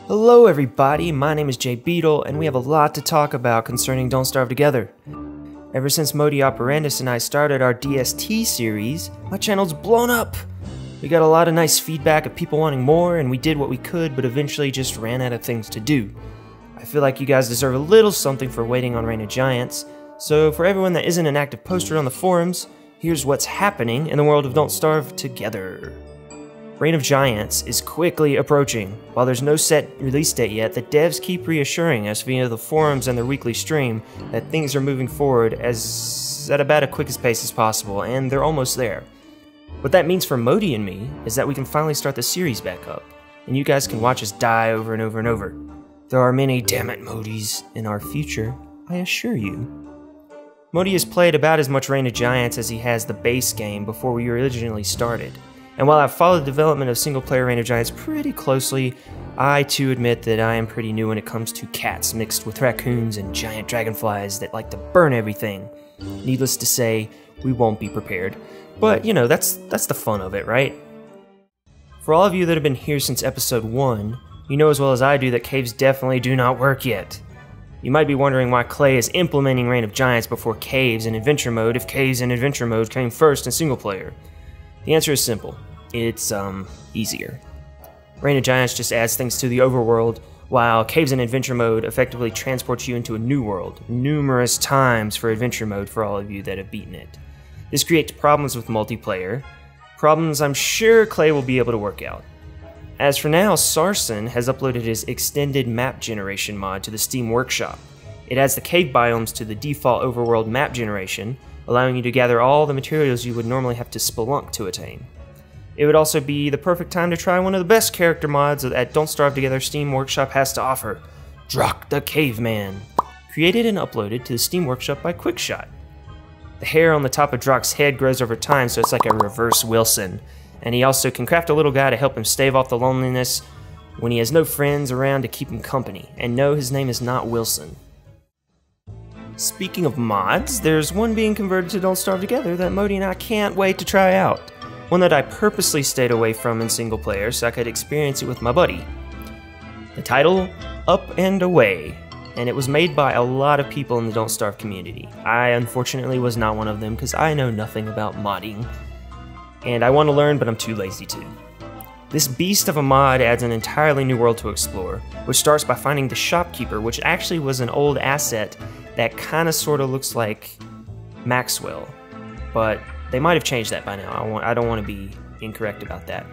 Hello everybody, my name is JBeetle, and we have a lot to talk about concerning Don't Starve Together. Ever since Modi Operandus and I started our DST series, my channel's blown up! We got a lot of nice feedback of people wanting more, and we did what we could, but eventually just ran out of things to do. I feel like you guys deserve a little something for waiting on Reign of Giants, so for everyone that isn't an active poster on the forums, here's what's happening in the world of Don't Starve Together. Reign of Giants is quickly approaching. While there's no set release date yet, the devs keep reassuring us via the forums and their weekly stream that things are moving forward at about the quickest pace as possible, and they're almost there. What that means for Modi and me is that we can finally start the series back up, and you guys can watch us die over and over and over. There are many dammit Modis in our future, I assure you. Modi has played about as much Reign of Giants as he has the base game before we originally started. And while I've followed the development of single-player Reign of Giants pretty closely, I too admit that I am pretty new when it comes to cats mixed with raccoons and giant dragonflies that like to burn everything. Needless to say, we won't be prepared. But, you know, that's the fun of it, right? For all of you that have been here since episode 1, you know as well as I do that caves definitely do not work yet. You might be wondering why Clay is implementing Reign of Giants before caves in adventure mode if caves in adventure mode came first in single-player. The answer is simple. It's, easier. Reign of Giants just adds things to the overworld, while Caves in Adventure Mode effectively transports you into a new world, numerous times for Adventure Mode for all of you that have beaten it. This creates problems with multiplayer, problems I'm sure Clay will be able to work out. As for now, Sarson has uploaded his Extended Map Generation mod to the Steam Workshop. It adds the cave biomes to the default overworld map generation, allowing you to gather all the materials you would normally have to spelunk to attain. It would also be the perfect time to try one of the best character mods that Don't Starve Together Steam Workshop has to offer, Drok the Caveman. Created and uploaded to the Steam Workshop by Quickshot. The hair on the top of Drok's head grows over time, so it's like a reverse Wilson, and he also can craft a little guy to help him stave off the loneliness when he has no friends around to keep him company. And no, his name is not Wilson. Speaking of mods, there's one being converted to Don't Starve Together that Modi and I can't wait to try out. One that I purposely stayed away from in single player so I could experience it with my buddy. The title, Up and Away, and it was made by a lot of people in the Don't Starve community. I unfortunately was not one of them because I know nothing about modding, and I want to learn but I'm too lazy to. This beast of a mod adds an entirely new world to explore, which starts by finding the shopkeeper, which actually was an old asset that kinda sorta looks like Maxwell, but they might have changed that by now. I don't want to be incorrect about that.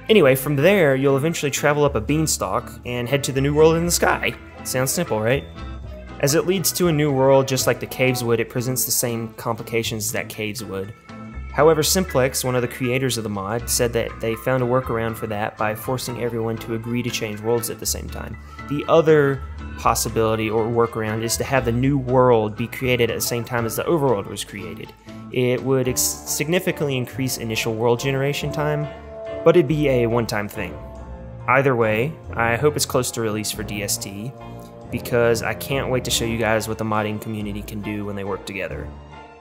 Anyway, from there, you'll eventually travel up a beanstalk and head to the new world in the sky. Sounds simple, right? As it leads to a new world, just like the caves would, it presents the same complications that caves would. However, Simplex, one of the creators of the mod, said that they found a workaround for that by forcing everyone to agree to change worlds at the same time. The other possibility or workaround is to have the new world be created at the same time as the overworld was created. It would significantly increase initial world generation time, but it'd be a one-time thing. Either way, I hope it's close to release for DST, because I can't wait to show you guys what the modding community can do when they work together.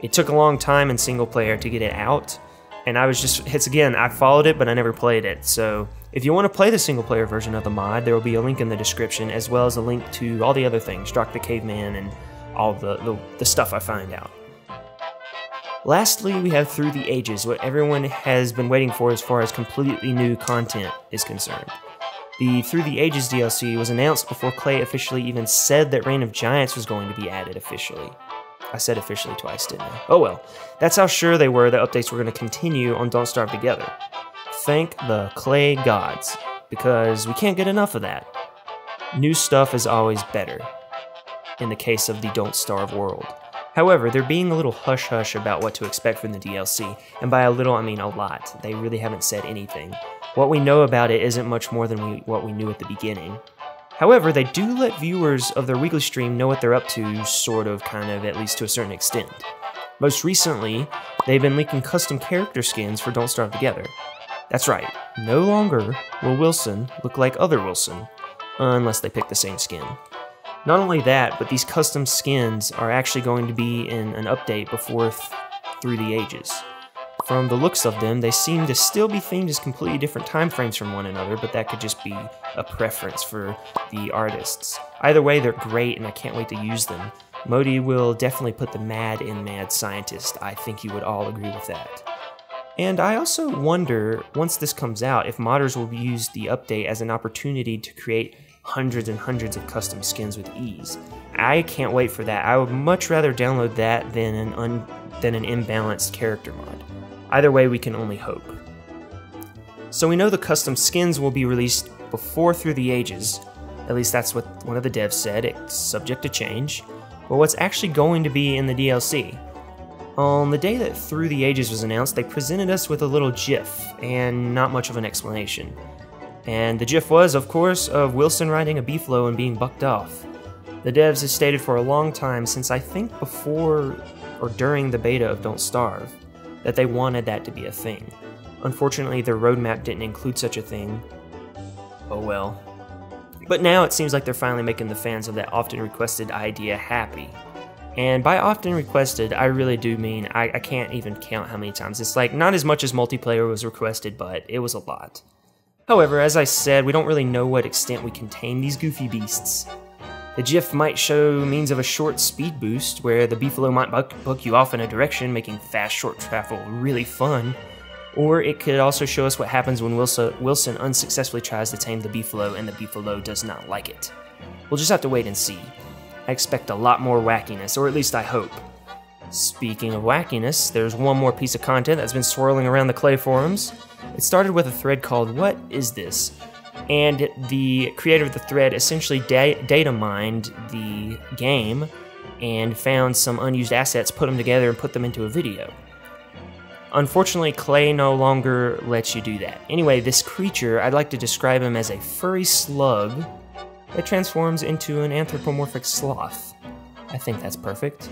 It took a long time in single player to get it out, and I followed it, but I never played it, so if you want to play the single player version of the mod, there will be a link in the description, as well as a link to all the other things, Drok the Caveman, and all the stuff I find out. Lastly, we have Through the Ages, what everyone has been waiting for as far as completely new content is concerned. The Through the Ages DLC was announced before Clay officially even said that Reign of Giants was going to be added officially. I said officially twice, didn't I? Oh well, that's how sure they were that updates were going to continue on Don't Starve Together. Thank the Clay gods, because we can't get enough of that. New stuff is always better, in the case of the Don't Starve world. However, they're being a little hush-hush about what to expect from the DLC, and by a little I mean a lot. They really haven't said anything. What we know about it isn't much more than what we knew at the beginning. However, they do let viewers of their weekly stream know what they're up to, sort of, kind of, at least to a certain extent. Most recently, they've been leaking custom character skins for Don't Starve Together. That's right, no longer will Wilson look like other Wilson, unless they pick the same skin. Not only that, but these custom skins are actually going to be in an update before Through the Ages. From the looks of them, they seem to still be themed as completely different time frames from one another, but that could just be a preference for the artists. Either way, they're great and I can't wait to use them. Modi will definitely put the mad in Mad Scientist. I think you would all agree with that. And I also wonder, once this comes out, if modders will use the update as an opportunity to create hundreds and hundreds of custom skins with ease. I can't wait for that. I would much rather download that than an imbalanced character mod. Either way, we can only hope. So we know the custom skins will be released before Through the Ages. At least that's what one of the devs said. It's subject to change. But what's actually going to be in the DLC? On the day that Through the Ages was announced, they presented us with a little GIF and not much of an explanation. And the GIF was, of course, of Wilson riding a beefalo and being bucked off. The devs have stated for a long time, since I think before or during the beta of Don't Starve, that they wanted that to be a thing. Unfortunately, their roadmap didn't include such a thing. Oh well. But now it seems like they're finally making the fans of that often requested idea happy. And by often requested, I really do mean I can't even count how many times. It's like not as much as multiplayer was requested, but it was a lot. However, as I said, we don't really know what extent we can tame these goofy beasts. The GIF might show means of a short speed boost, where the beefalo might buck you off in a direction, making fast short travel really fun. Or it could also show us what happens when Wilson unsuccessfully tries to tame the beefalo and the beefalo does not like it. We'll just have to wait and see. I expect a lot more wackiness, or at least I hope. Speaking of wackiness, there's one more piece of content that's been swirling around the Clay forums. It started with a thread called "What is this?" And the creator of the thread essentially data mined the game and found some unused assets, put them together, and put them into a video. Unfortunately, Clay no longer lets you do that. Anyway, this creature, I'd like to describe him as a furry slug that transforms into an anthropomorphic sloth. I think that's perfect.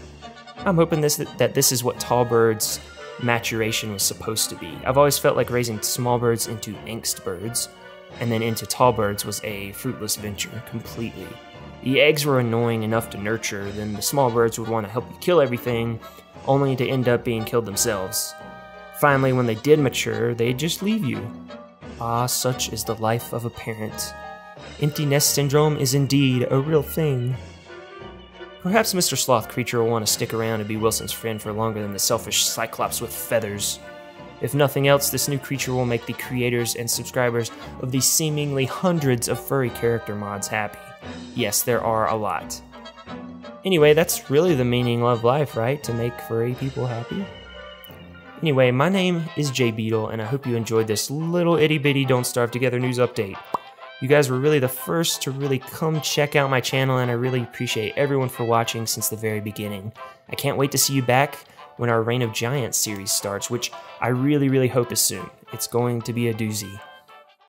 I'm hoping that this is what tall birds' maturation was supposed to be. I've always felt like raising small birds into angst birds, and then into tall birds was a fruitless venture, completely. The eggs were annoying enough to nurture, then the small birds would want to help you kill everything, only to end up being killed themselves. Finally, when they did mature, they'd just leave you. Ah, such is the life of a parent. Empty nest syndrome is indeed a real thing. Perhaps Mr. Sloth Creature will want to stick around and be Wilson's friend for longer than the selfish Cyclops with feathers. If nothing else, this new creature will make the creators and subscribers of these seemingly hundreds of furry character mods happy. Yes, there are a lot. Anyway, that's really the meaning of life, right? To make furry people happy? Anyway, my name is JBeetle, and I hope you enjoyed this little itty-bitty Don't Starve Together news update. You guys were really the first to really come check out my channel, and I really appreciate everyone for watching since the very beginning. I can't wait to see you back when our Reign of Giants series starts, which I really hope is soon. It's going to be a doozy.